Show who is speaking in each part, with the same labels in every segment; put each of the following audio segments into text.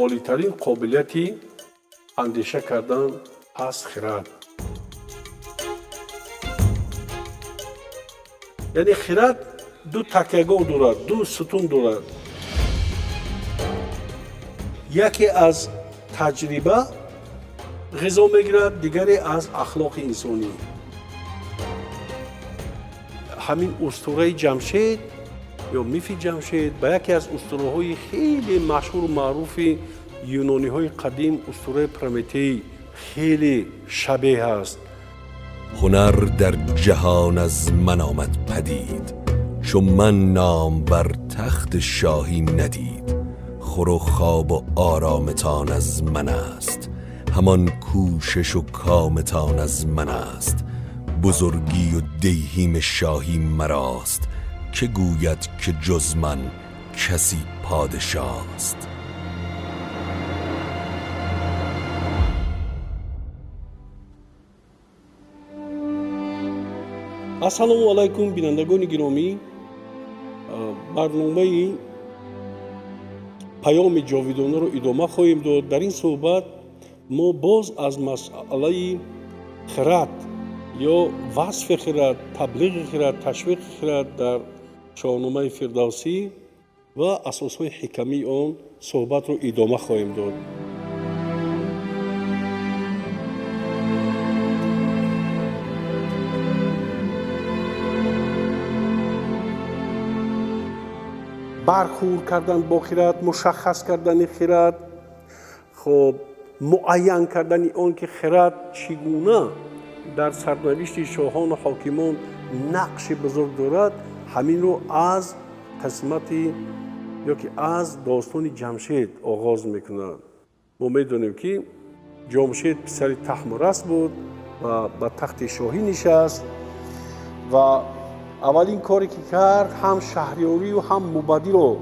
Speaker 1: عالی‌ترین قابلیتی اندیشه کردن از خرد. یعنی خرد دو تکیه‌گاه دارد، دو ستون دارد. یکی از تجربه غذا میگیرد، دیگری از اخلاق انسانی. همین اسطوره جمشید یا میف جمشید به یکی از اسطوره‌های خیلی مشهور و معروف یونانی‌های قدیم، اسطوره پرومته، خیلی شبیه است.
Speaker 2: هنر در جهان از من آمد پدید، چون من نام بر تخت شاهی ندید. خور و خواب و آرامتان از من است، همان کوشش و کامتان از من است. بزرگی و دیهیم شاهی مراست، که گوید که جز من کسی پادشاه است.
Speaker 1: السلام علیکم بینندگان گرامی، برنامه پیام جاویدانه رو ادامه خواهیم داد. در این صحبت ما باز از مسئله خرد یا وصف خرد، تبلیغ خرد، تشویق خرد در شاهنامه فردوسی و اساسهای حکمی آن صحبت رو ادامه خواهیم داد. برخورد کردن با خرد، مشخص کردن خرد، خب معین کردن آن که خرد چگونه در سرنوشت شاهان و حاکمان نقش بزرگ دارد، همین رو از قسمت یا که از داستان جمشید آغاز میکنند. ما میدونیم که جمشید پسر طهماسپ بود و به تخت شاهی نشست و اولین کاری که کرد هم شهریاری و هم موبدی رو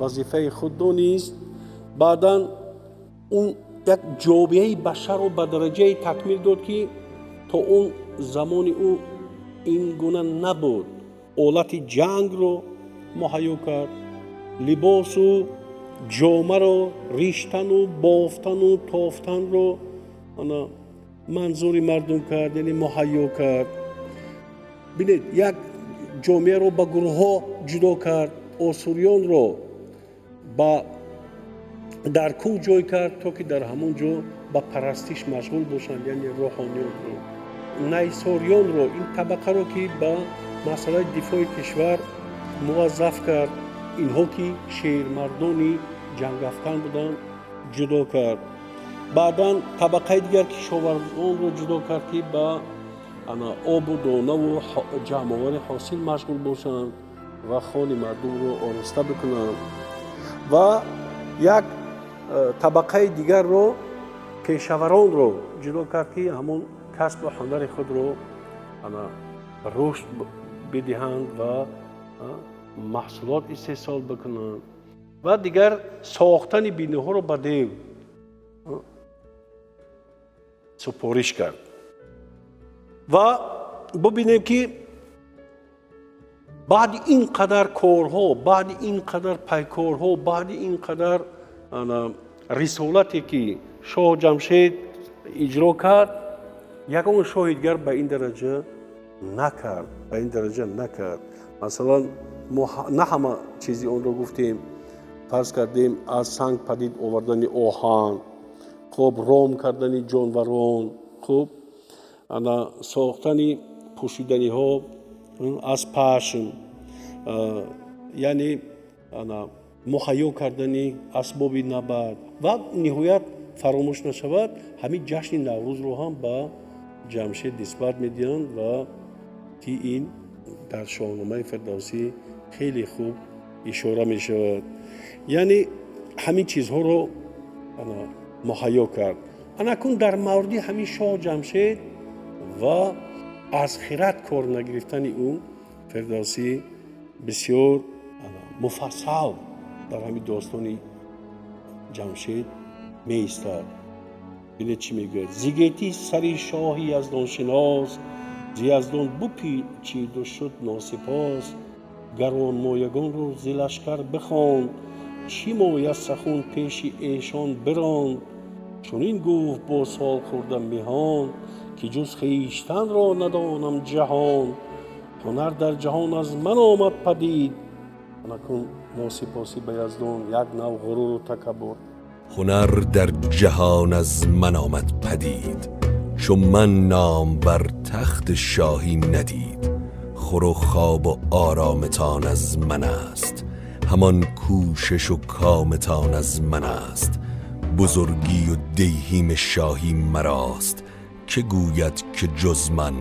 Speaker 1: وظیفه خود دانست. بعداً اون یک جامعه بشر رو به درجه تکمیل داد که تا اون زمان او این گونه نبود. آلت جنگ رو مهیا کرد، لباس و جامه رو، ریشتن و بافتن و تافتن رو منظور مردم کرد، یعنی مهیا کرد. ببینید، یک جامعه رو به گروه ها جدا کرد، آسوریان رو در کوه جای کرد تا که در همون جا به پرستش مشغول باشند، یعنی روحانیون رو. نیساریان رو، این طبقه رو که به مسئله دفاع کشور موظف کرد، اینها که شیرمردانی جنگ افکن بودند جدا کرد. بعداً طبقه دیگر کشاورزان رو جدا کرد که به آب و دانه و جمع حاصل مشغول باشند و خان مردم رو آراسته بکنند. و یک طبقه دیگر رو، پیشوران رو جدا کرد که همون کسب و هنر خود رو رشد بدهند و محصولات استحصال بکنند. و دیگر ساختن بینه ها رو به دیو سپارش کرد. و ببینیم که بعد این قدر کارها، بعد این قدر پیکارها، بعد این قدر رسالتی که شاه جمشید اجرا کرد، یکم شاه دیگر به این درجه نکرد. مثلا نه همه چیزی اون رو گفتیم، فرض کردیم از سنگ پدید آوردن آهن، خب رام کردن جانوران، خب ساختن پوشیدنی ها از پشم، یعنی مهیا کردن اسباب نبرد و نهایت فراموش نشود همین جشن نوروز رو هم به جمشید نسبت میدهند و که این در شاهنامه فردوسی خیلی خوب اشاره می شود. یعنی همین چیزها رو مهیا کرد. اکنون در مورد همین شاه جمشید و از خرد کار نگرفتن اون فردوسی بسیار مفصل در همین داستان جمشید می ایستد. ببینید چی میگه: زیگیتی سری شاهی از دانشناس، زی از دان بپیچید و شد ناسپاس. گران مایگان رو زی لشکر بخواند، چی موید سخن پیش ایشان براند. چنین گفت با سال خورده مهان که جز خویشتن را ندانم جهان. هنر در جهان از من آمد پدید. نکن ناسپاسی به یزدان یک نوع غرور و تکبر.
Speaker 2: هنر در جهان از من آمد پدید، چون من نام بر تخت شاهی ندید. خور و خواب و آرامتان از من است، همان کوشش و کامتان از من است. بزرگی و دیهیم شاهی مراست، که گوید که جز من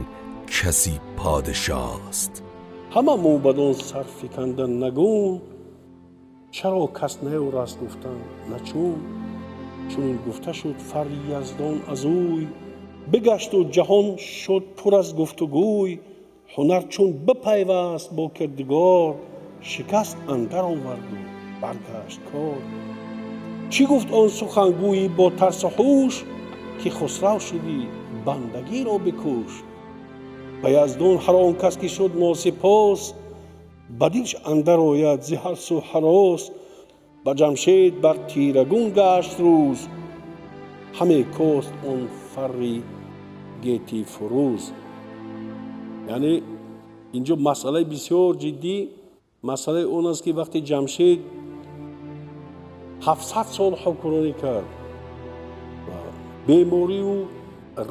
Speaker 2: کسی پادشاست.
Speaker 1: همه موبدان سر فکندن نگون، چرا کس نیارست گفتن نچون. چون گفته شد فر یزدان از اوی، بگشت و جهان شد پر از گفت و گوی. هنر چون بپیوست با کردگار، شکست اندر آورد و برگشت کار. چی گفت آن سخنگویی با ترس و هوش، که خسرو شدی بندگی را بکوش. به یزدان هر آن کس که شد ناسپاس، بدیش اندر آید ز هر سو هراس. به جمشید بر تیرگون گشت روز، همه کاست آن فر گیتی فروز. یعنی اینجا مسئله بسیار جدی، مسئله اون است که وقتی جمشید 700 سال حکمرانی کرد، بیماری و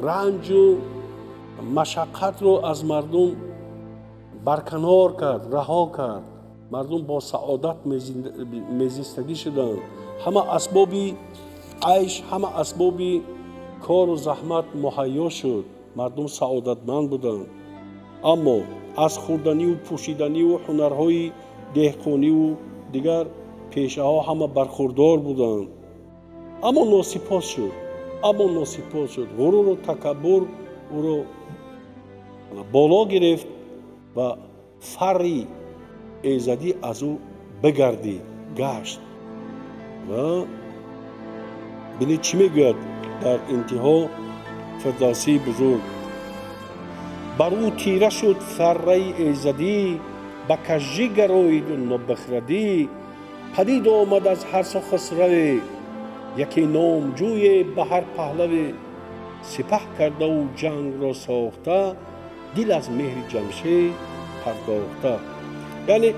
Speaker 1: رنج و مشقت رو از مردم برکنار کرد، رها کرد. مردم با سعادت میزیستگی شدند. همه اسباب عیش، همه اسباب کار و زحمت مهیا شد. مردم سعادتمند بودند. اما از خوردنی و پوشیدنی و هنرهای دهقانی و دیگر پیشه ها همه برخوردار بودند. اما ناسپاس شد. غرور و تکبر او را بالا گرفت و فری ایزدی از او بگردید، گشت. و ببینید چی میگوید در انتها فردوسی بزرگ: بر او تیره شد فره ایزدی، به کژی گرایید و نابخردی. پدید آمد از هر سو خسروی، یکی نامجوی به هر پهلوی. سپه کرده و جنگ را ساخته، دل از مهر جمشید پرداخته. یعنی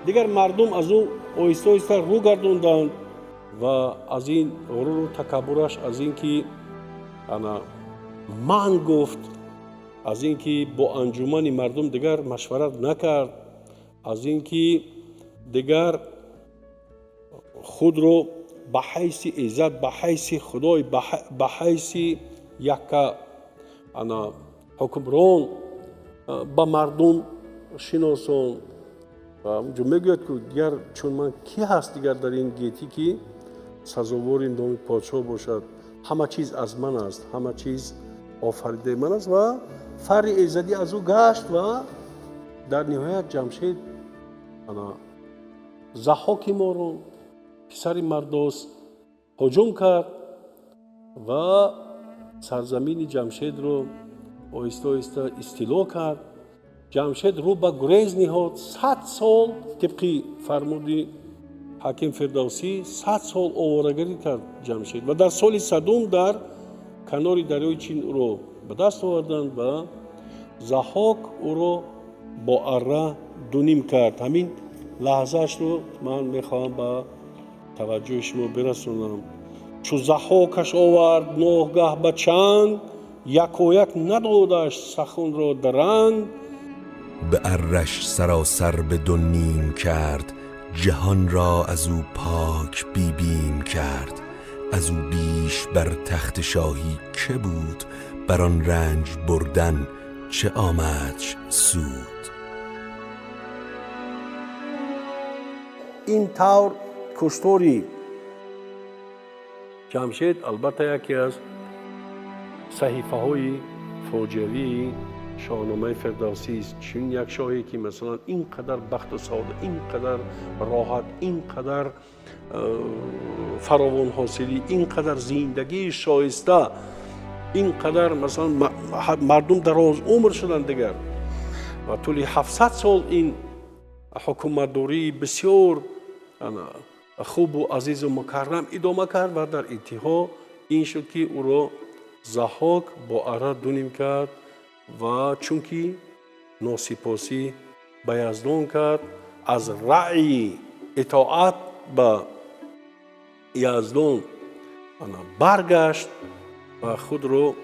Speaker 1: دیگر مردم از او آهسته آهسته رو گرداندند و از این غرور و تکبرش، از این که من گفت، از این که با انجمن مردم دیگر مشورت نکرد، از این که دیگر خود رو به حیث عزت، به حیث خدای، به حیث یک حکمران به مردم شناسان. و اونجا میگوید که دیگر چون من کی هست دیگر در این گیتی که سزاوار این نام پادشاه باشد؟ همه چیز از من است، همه چیز آفریده من است. و فر ایزدی از او گشت و در نهایت جمشید ضحاک ماران پسر مرداس هجوم کرد و سرزمین جمشید رو آهسته آهسته استیلا کرد. جمشید رو به گریز نهاد. 100 سال طبق فرمود حکیم فردوسی 100 سال آوارگری کرد جمشید و در سال 100 در کنار دریای چین او رو به دست آوردند و ضحاک او رو با اره دونیم کرد. همین لحظهش رو من میخوام به توجه شما برسونم. چو ضحاکش آورد ناگه به چنگ، یکایک ندادش سخن را درنگ.
Speaker 2: به ارش سراسر به دو نیم کرد، جهان را از او پاک بی بیم کرد. از او بیش بر تخت شاهی که بود، بر آن رنج بردن چه آمدش سود.
Speaker 1: این طور کشتاری جمشید البته یکی از صحیفه های فاجعه‌ای شاهنامه فردوسی است. چون یک شاهی که مثلا اینقدر بخت و سعادت، اینقدر راحت، اینقدر فراوان حاصلی، اینقدر زندگی شایسته، اینقدر مثلا مردم دراز عمر شدن دیگر و طول 700 سال این حکومتداری بسیار خوب و عزیز و مکرم ادامه کرد و در انتها این شد که او را ضحاک با اره دونیم کرد و چونکه ناسپاسی به یزدان کرد از رأی اطاعت به یزدان برگشت و خود را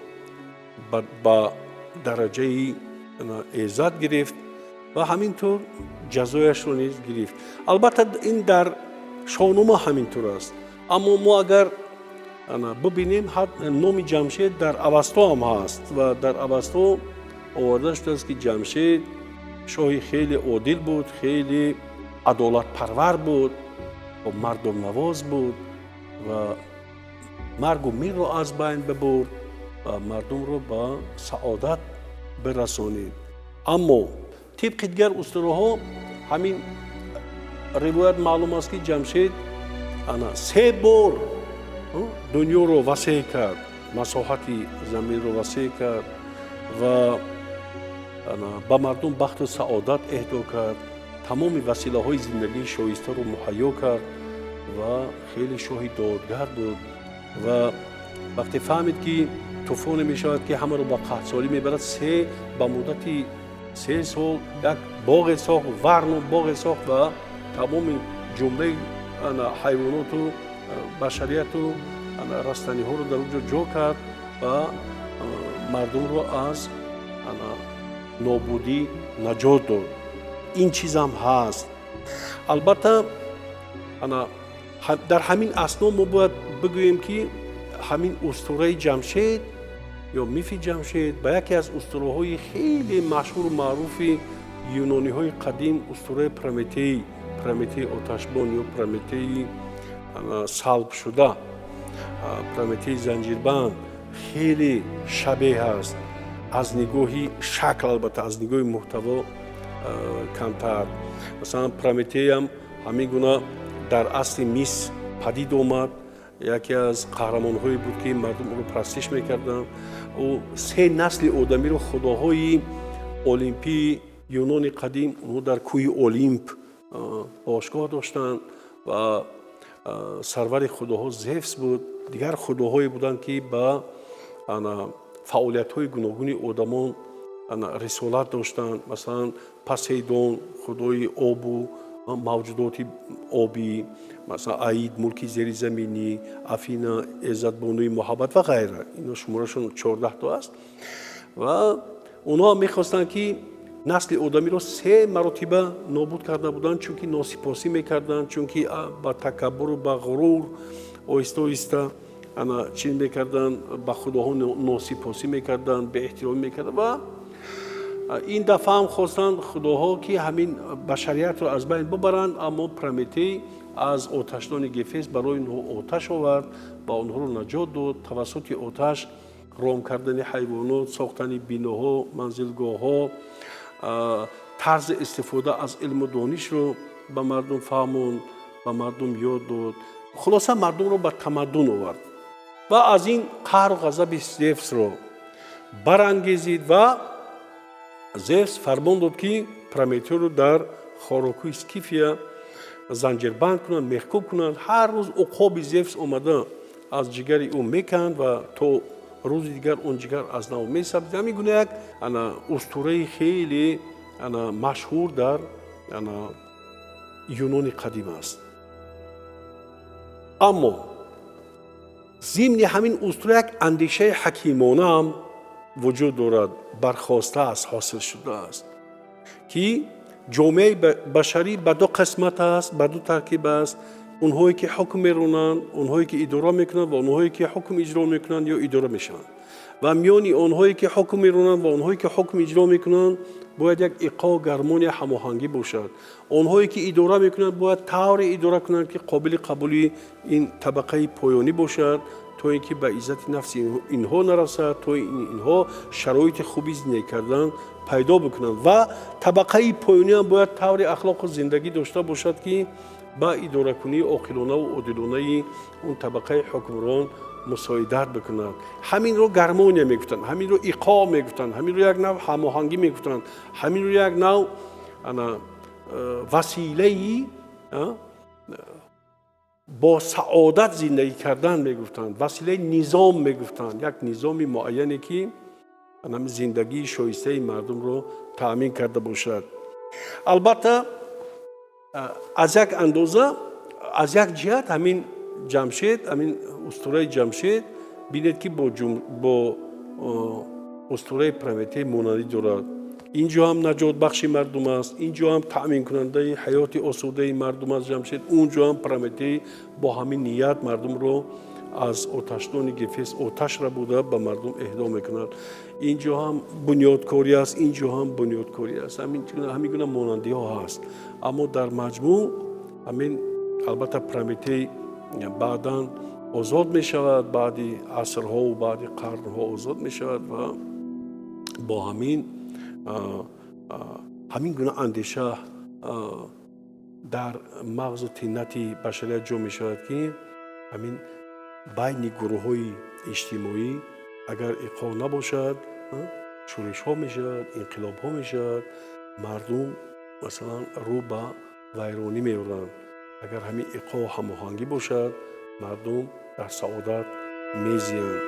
Speaker 1: به درجه عزت گرفت و همینطور جزایش را نیز گرفت. البته این در شاهنامه همینطور است، اما ما اگر ببینیم نام جمشید در اوستا هم هست و در اوستا آورده شده است که جمشید شاهی خیلی عادل بود، خیلی عدالت پرور بود و مردم نواز بود و مرگ و میر را از بین ببرد و مردم را به سعادت برسانید. اما طبق دیگر اسطوره همین روایت معلوم است که جمشید 3 بار دنیا را وسیع کرد، مساحت زمین را وسیع کرد و به مردم بخت و سعادت اهدا کرد، تمام وسیله های زندگی شایسته را مهیا کرد و خیلی شاهی دادگر بود و وقتی فهمید که طوفان می شود که همه را به قحطسالی می برد، به مدت 3 سال یک باغ ساخت، ورن باغ ساخت و تمام جمله حیوانات و بشریت و رستنی ها رو در اونجا جا کرد و مردم را از نابودی نجات داد. این چیز هم هست. البته در همین اسنا ما باید بگوییم که همین اسطوره جمشید یا میف جمشید به یکی از اسطوره های خیلی مشهور و معروف یونانی های قدیم، اسطوره پرومته آتشبان یا پرومته صلب شده، پرومته زنجیربند خیلی شبیه است، از نگاه شکل البته از نگاه محتوا کمتر. مثلا پرومته هم همین گونه در اصل میس پدید آمد، یکی از قهرمان‌هایی بود که مردم او را پرستش می‌کردند. او 3 نسل آدمی را خداهای المپی یونان قدیم اونها در کوه المپ باشگاه داشتند و سرور خداها زفس بود. دیگر خداهایی بودند که با فعالیت‌های گوناگون آدمان رسالت داشتند، مثلا پسیدون خدای آب و موجودات آبی، مثلا عید ملکی زیر زمینی، افینا عزت بانوی محبت و غیره. اینا شمارشون 14 تا است و اونا میخواستند که نسل آدمی را 3 مراتبه نابود کرده بودند، چون که ناسپاسی میکردند، چون که با تکبر و با غرور آهسته آهسته چی میکردند، به خداها ناسپاسی میکردند، به احترام میکردند و این دفعه هم خواستند خداها که همین بشریت را از بین ببرند. اما پرومته از آتشدان گفیس برای اونها آتش آورد و اونها رو نجات داد. توسط آتش رام کردن حیوانات، ساختن بیناها، منزلگاه‌ها، طرز استفاده از علم و دانش رو به مردم فهموند، به مردم یاد داد. خلاصه مردم رو به تمدن آورد و از این قهر و غضب زفس رو برانگیزید و زفس فرمان داد که پرومته رو در خاراکوی اسکیفیا زنجیربند کنند، محکوم کنند. هر روز عقاب زفس اومده از جگر او میکند و تا روز دیگر اون جگر از نو میسازد. همین گونه یک اسطوره خیلی مشهور در یونان قدیم است. اما ضمن همین اسطوره یک اندیشه حکیمانه هم وجود دارد، برخواسته است، حاصل شده است که جامعه بشری به 2 قسمت است، به 2 ترکیب است. اونهایی که حکم میرونند، اونهایی که اداره میکنند و اونهایی که حکم اجرا میکنند یا اداره میشوند. و میان اونهایی که حکم میرونند و اونهایی که حکم اجرا میکنند باید یک ایقاع گرمانی هماهنگی باشد. اونهایی که اداره میکنند باید طور اداره کنند که قابل قبول این طبقه پایانی باشد تا اینکه به عزت نفس اینها نرسد، تا اینها شرایط خوبی زندگی کردن پیدا بکنند و طبقه پایانی هم باید طور اخلاق و زندگی داشته باشد که با اداره کنی عاقلانه و عادلانه اون طبقه حکمران مساعدت بکنند. همین رو گرمانی میگفتند، همین رو ایقاع میگفتند، همین رو یک نوع هماهنگی میگفتند، همین رو یک نوع وسیله با سعادت زندگی کردن میگفتند، وسیله نظام میگفتند، یک نظام معینی که زندگی شایسته مردم رو تأمین کرده باشد. البته از یک اندازه، از یک جهت همین جمشید، همین اسطوره جمشید بینید که با اسطوره پرومته مانندی دارد. اینجا هم نجات بخش مردم است، اینجا هم تأمین کننده حیات آسوده مردم است جمشید، اونجا هم پرومته با همین نیت مردم رو از آتشدان گفیس آتش را بوده به مردم اهدا میکند. اینجا هم بنیادکاری است، اینجا هم بنیادکاری است. همین گونه مانندی ها هست، اما در مجموع همین البته پرومته بعداً آزاد می شود، بعد عصرها و بعد قرنها آزاد می شود و با همین گونه اندیشه در مغز و طینت بشریت جا می شود که همین بین گروه های اجتماعی اگر ایقاع نباشد شورش ها می شود، انقلاب ها می شود، مردم مثلا رو به ویرانی می برند. اگر همین ایقاع و هماهنگی باشد مردم در سعادت می زیند.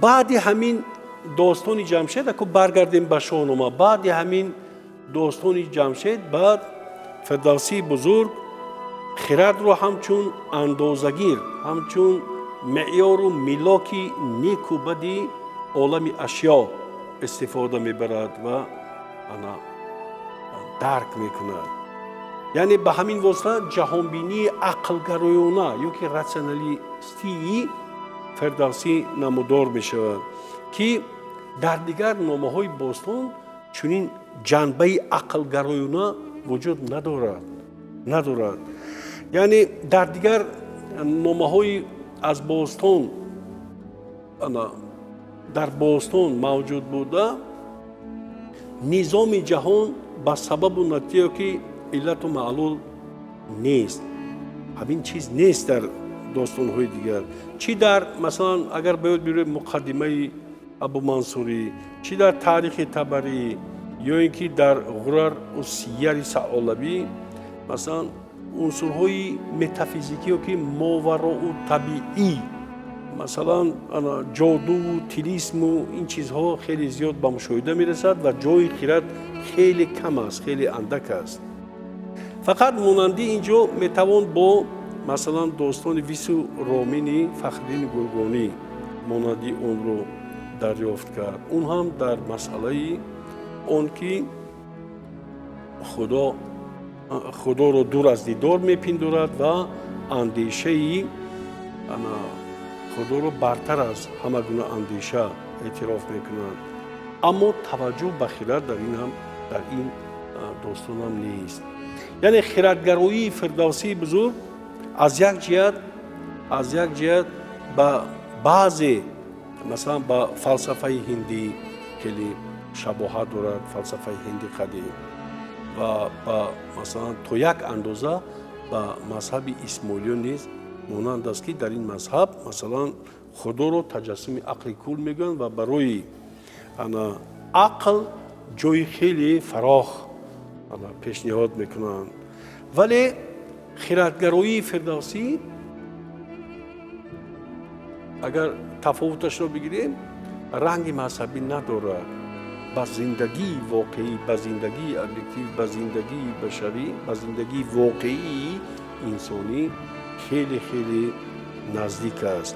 Speaker 1: بعد همین داستان جمشید اکو برگردیم به شاهنامه. بعد همین داستان جمشید بعد فردوسی بزرگ خرد رو همچون اندازگیر، همچون معیار و ملاکی نیک و بدی عالم اشیا استفاده میبرد و درک میکند. یعنی به همین واسطه جهانبینی عقلگرایانه یا که راسیونالیستی فردوسی نمودار می شود که در دیگر نامه های باستان چنین جنبه عقلگرایانه وجود ندارد. یعنی در دیگر نامه های از باستان در باستان موجود بوده نظام جهان به سبب و نتیجه که علت و معلول نیست. همین چیز نیست در داستان های دیگر. چی در مثلا اگر باید بیرون مقدمه ابو منصوری، چی در تاریخ طبری یا اینکه در غرر و سیر ثعالبی مثلا عنصرهای متافیزیکی که ماوراء و طبیعی مثلا جادو و تلیسم و این چیزها خیلی زیاد به مشاهده میرسد و جای خرد خیلی کم است، خیلی اندک است. فقط مانندی اینجا میتوان با مثلا داستان ویسو رامینی فخرالدین گرگانی مانندی اون رو دریافت کرد. اون هم در مسئله اون که خدا رو دور از دیدار میپندارد و اندیشه خدا رو برتر از همه گونه اندیشه اعتراف میکنند. اما توجه به خرد در این داستان هم نیست. یعنی خردگرایی فردوسی بزرگ از یک جهت به بعضی مثلا به فلسفه هندی خیلی شباهت دارد، فلسفه هندی قدیم، و مثلا تا یک اندازه به مذهب اسماعیلیون نیز مانند است که در این مذهب مثلا خدا رو تجسم عقل کل میگن و برای عقل جای خیلی فراخ پیشنهاد میکنند. ولی خردگرایی فردوسی اگر تفاوتش رو بگیریم رنگ مذهبی ندارد. به زندگی واقعی، به زندگی ابجکتیو، به زندگی بشری، به زندگی واقعی انسانی خیلی خیلی نزدیک است.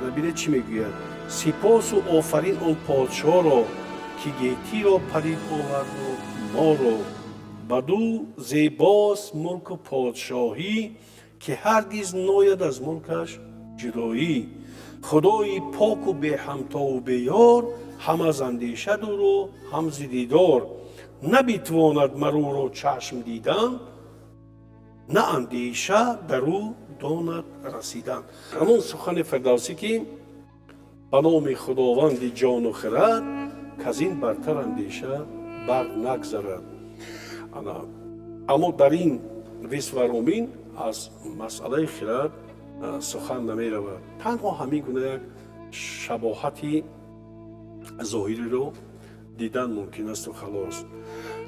Speaker 1: ببینید چی میگوید: سپاس و آفرین آن پادشاه را که گیتی را پدید آورد و ما را، بدو زیباست ملک و پادشاهی که هرگز ناید از ملکش جدایی. خدای پاک و به همتا و به یار، هم از اندیشه دور و هم ز دیدار. نبیتواند مرو را چشم دیدن، نه اندیشه در او داند رسیدن. همون سخن فردوسی که به نام خداوند جان و خرد، که از این برتر اندیشه بر نگذرد. اما در این ویسورامین از مسئله خرد سخن نمی رود. تنها همین گونه یک شباهتی ظاهری رو دیدن ممکن است و خلاص.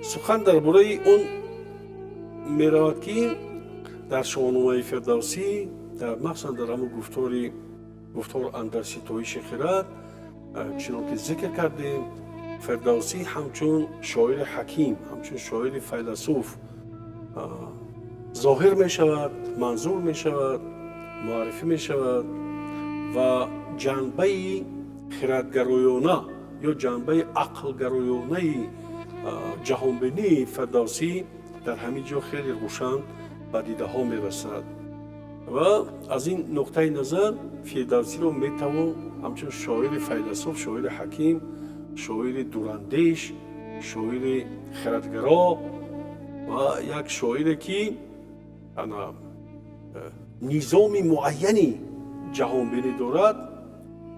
Speaker 1: سخن درباره اون می رود که در شاهنامه فردوسی، در مخصوصا در همون گفتار اندر ستایش خرد، چنان که ذکر کردیم، فردوسی همچون شاعر حکیم، همچون شاعر فیلسوف ظاهر می شود، منظور می شود، معرفی می شود و جنبه خردگرایانه یا جنبه عقلگرایانه جهانبینی فردوسی در همین جا خیلی روشن به دیده ها می رسد و از این نقطه نظر فردوسی رو می توان همچون شاعر فیلسوف، شاعر حکیم، شاعر دوراندیش، شاعر خردگرا و یک شاعری که نظام معینی جهانبینی دارد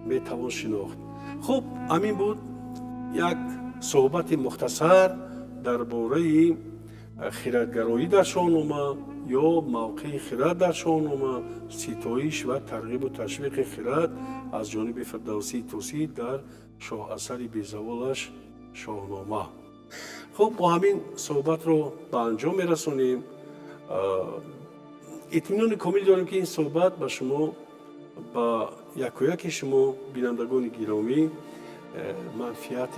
Speaker 1: می توان شناخت. خب همین بود یک صحبت مختصر درباره خردگرایی در شاهنامه یا موقع خرد در شاهنامه، ستایش و ترغیب و تشویق خرد از جانب فردوسی توسی در شاه اثر بی‌زوالش شاهنامه. خب با همین صحبت رو به انجام میرسونیم. اطمینان کامل داریم که این صحبت به شما، با یک و یک شما بینندگان گرامی منفعت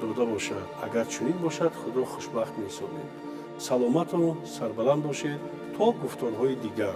Speaker 1: داده باشد. اگر چنین باشد خود را خوشبخت می‌سازیم. سلامت و سربلند باشید تا گفتارهای دیگر.